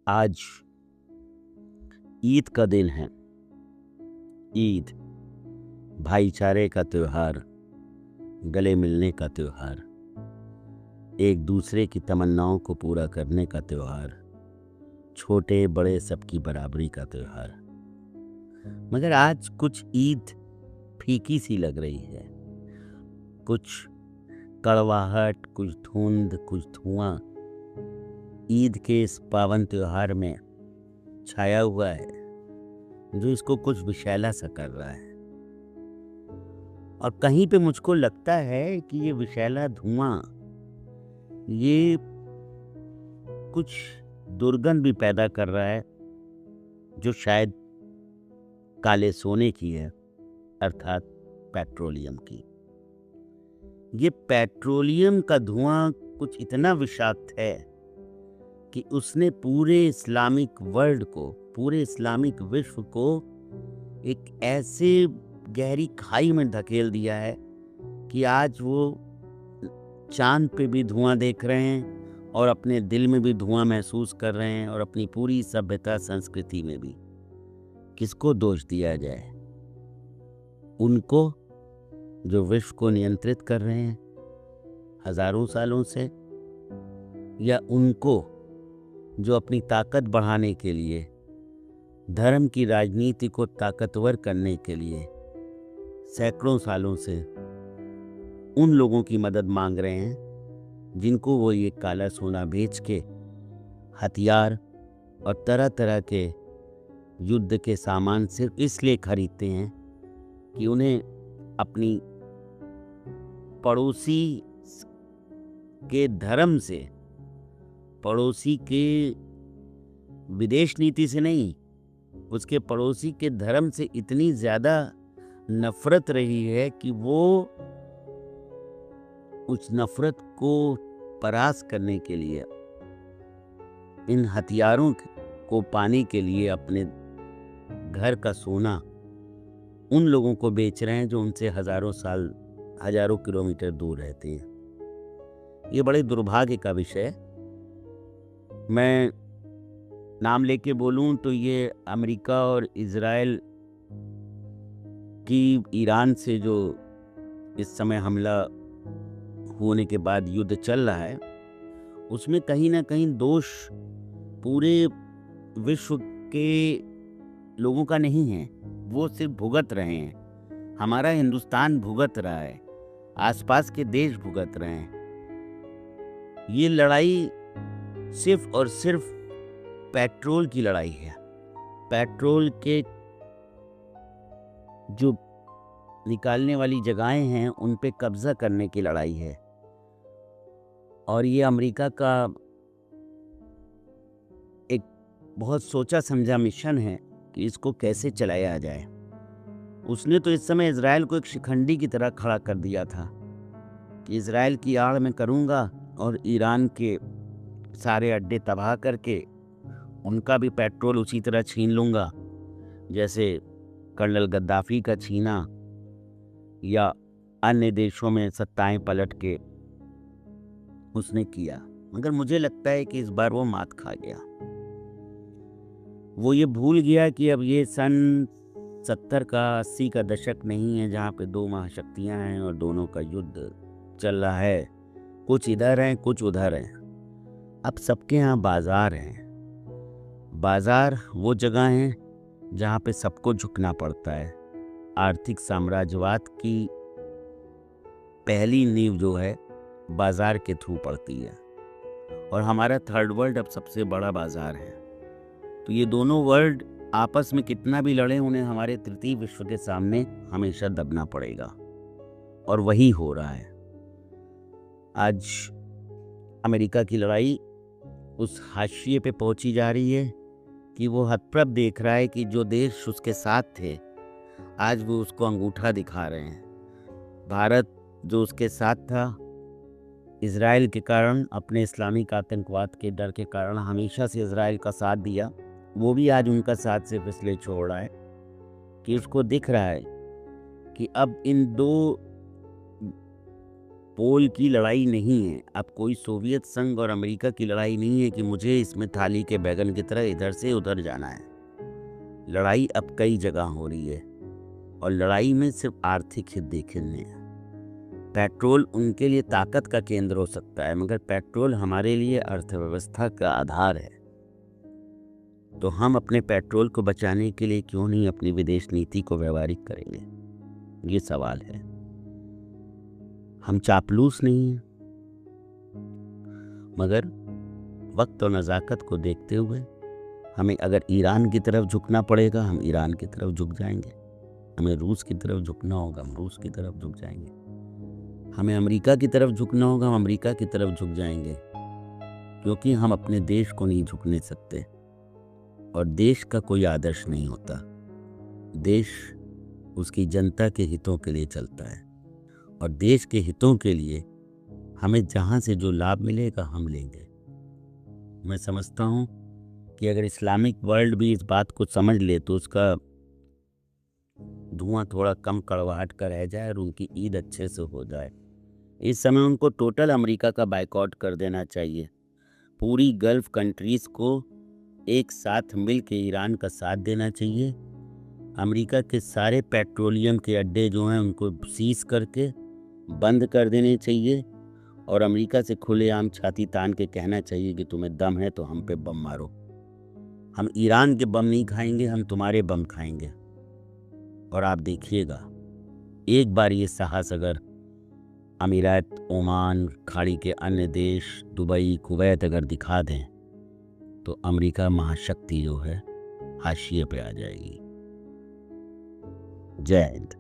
आज ईद का दिन है। ईद भाईचारे का त्योहार, गले मिलने का त्योहार, एक दूसरे की तमन्नाओं को पूरा करने का त्योहार, छोटे बड़े सबकी बराबरी का त्योहार। मगर आज कुछ ईद फीकी सी लग रही है। कुछ कड़वाहट, कुछ धुंध, कुछ धुआं ईद के इस पावन त्योहार में छाया हुआ है, जो इसको कुछ विषैला सा कर रहा है। और कहीं पे मुझको लगता है कि ये विषैला धुआं ये कुछ दुर्गंध भी पैदा कर रहा है, जो शायद काले सोने की है, अर्थात पेट्रोलियम की। ये पेट्रोलियम का धुआं कुछ इतना विषाक्त है कि उसने पूरे इस्लामिक वर्ल्ड को, पूरे इस्लामिक विश्व को एक ऐसे गहरी खाई में धकेल दिया है कि आज वो चांद पे भी धुआं देख रहे हैं और अपने दिल में भी धुआं महसूस कर रहे हैं, और अपनी पूरी सभ्यता संस्कृति में भी। किसको दोष दिया जाए? उनको जो विश्व को नियंत्रित कर रहे हैं हजारों सालों से, या उनको जो अपनी ताकत बढ़ाने के लिए, धर्म की राजनीति को ताकतवर करने के लिए सैकड़ों सालों से उन लोगों की मदद मांग रहे हैं जिनको वो ये काला सोना बेच के हथियार और तरह तरह के युद्ध के सामान सिर्फ इसलिए खरीदते हैं कि उन्हें अपनी पड़ोसी के धर्म से, पड़ोसी के विदेश नीति से नहीं, उसके पड़ोसी के धर्म से इतनी ज्यादा नफरत रही है कि वो उस नफरत को परास्त करने के लिए, इन हथियारों को पाने के लिए अपने घर का सोना उन लोगों को बेच रहे हैं जो उनसे हजारों साल, हजारों किलोमीटर दूर रहते हैं। ये बड़े दुर्भाग्य का विषय है। मैं नाम लेके बोलूं तो ये अमेरिका और इजराइल की ईरान से जो इस समय हमला होने के बाद युद्ध चल रहा है, उसमें कहीं ना कहीं दोष पूरे विश्व के लोगों का नहीं है। वो सिर्फ भुगत रहे हैं। हमारा हिंदुस्तान भुगत रहा है, आसपास के देश भुगत रहे हैं। ये लड़ाई सिर्फ और सिर्फ पेट्रोल की लड़ाई है। पेट्रोल के जो निकालने वाली जगहें हैं उन पे कब्जा करने की लड़ाई है। और ये अमेरिका का एक बहुत सोचा समझा मिशन है कि इसको कैसे चलाया जाए। उसने तो इस समय इजराइल को एक शिखंडी की तरह खड़ा कर दिया था कि इजराइल की आड़ में करूंगा और ईरान के सारे अड्डे तबाह करके उनका भी पेट्रोल उसी तरह छीन लूंगा जैसे कर्नल गद्दाफी का छीना, या अन्य देशों में सत्ताएं पलट के उसने किया। मगर मुझे लगता है कि इस बार वो मात खा गया। वो ये भूल गया कि अब ये सन 70 का 80 का दशक नहीं है जहाँ पे दो महाशक्तियाँ हैं और दोनों का युद्ध चल रहा है। कुछ इधर हैं, कुछ उधर हैं। अब सबके यहाँ बाजार हैं। बाजार वो जगह है जहाँ पे सबको झुकना पड़ता है। आर्थिक साम्राज्यवाद की पहली नींव जो है बाजार के थ्रू पड़ती है, और हमारा थर्ड वर्ल्ड अब सबसे बड़ा बाजार है। तो ये दोनों वर्ल्ड आपस में कितना भी लड़े, उन्हें हमारे तृतीय विश्व के सामने हमेशा दबना पड़ेगा, और वही हो रहा है। आज अमेरिका की लड़ाई उस हाशिए पे पहुंची जा रही है कि वो हतप्रभ देख रहा है कि जो देश उसके साथ थे आज वो उसको अंगूठा दिखा रहे हैं। भारत जो उसके साथ था, इजराइल के कारण, अपने इस्लामिक आतंकवाद के डर के कारण हमेशा से इजराइल का साथ दिया, वो भी आज उनका साथ सिर्फ इसलिए छोड़ रहा है कि उसको दिख रहा है कि अब इन दो पोल की लड़ाई नहीं है, अब कोई सोवियत संघ और अमेरिका की लड़ाई नहीं है कि मुझे इसमें थाली के बैगन की तरह इधर से उधर जाना है। लड़ाई अब कई जगह हो रही है और लड़ाई में सिर्फ आर्थिक हित देखने हैं। पेट्रोल उनके लिए ताकत का केंद्र हो सकता है, मगर पेट्रोल हमारे लिए अर्थव्यवस्था का आधार है। तो हम अपने पेट्रोल को बचाने के लिए क्यों नहीं अपनी विदेश नीति को व्यवहारिक करेंगे, ये सवाल है। हम चापलूस नहीं हैं, मगर वक्त और नज़ाकत को देखते हुए हमें अगर ईरान की तरफ झुकना पड़ेगा हम ईरान की तरफ झुक जाएंगे, हमें रूस की तरफ झुकना होगा हम रूस की तरफ झुक जाएंगे, हमें अमेरिका की तरफ झुकना होगा हम अमेरिका की तरफ झुक जाएंगे, क्योंकि हम अपने देश को नहीं झुकने सकते। और देश का कोई आदर्श नहीं होता, देश उसकी जनता के हितों के लिए चलता है और देश के हितों के लिए हमें जहाँ से जो लाभ मिलेगा हम लेंगे। मैं समझता हूँ कि अगर इस्लामिक वर्ल्ड भी इस बात को समझ ले तो उसका धुआं थोड़ा कम कड़वाहट का रह जाए और उनकी ईद अच्छे से हो जाए। इस समय उनको टोटल अमेरिका का बायकॉट कर देना चाहिए। पूरी गल्फ कंट्रीज़ को एक साथ मिल के ईरान का साथ देना चाहिए। अमेरिका के सारे पेट्रोलियम के अड्डे जो हैं उनको सीज करके बंद कर देने चाहिए और अमेरिका से खुलेआम छाती तान के कहना चाहिए कि तुम्हें दम है तो हम पे बम मारो। हम ईरान के बम नहीं खाएंगे, हम तुम्हारे बम खाएंगे। और आप देखिएगा, एक बार ये साहस अगर अमीरात, ओमान, खाड़ी के अन्य देश, दुबई, कुवैत अगर दिखा दें तो अमेरिका महाशक्ति जो है हाशिए पे आ जाएगी। जय हिंद।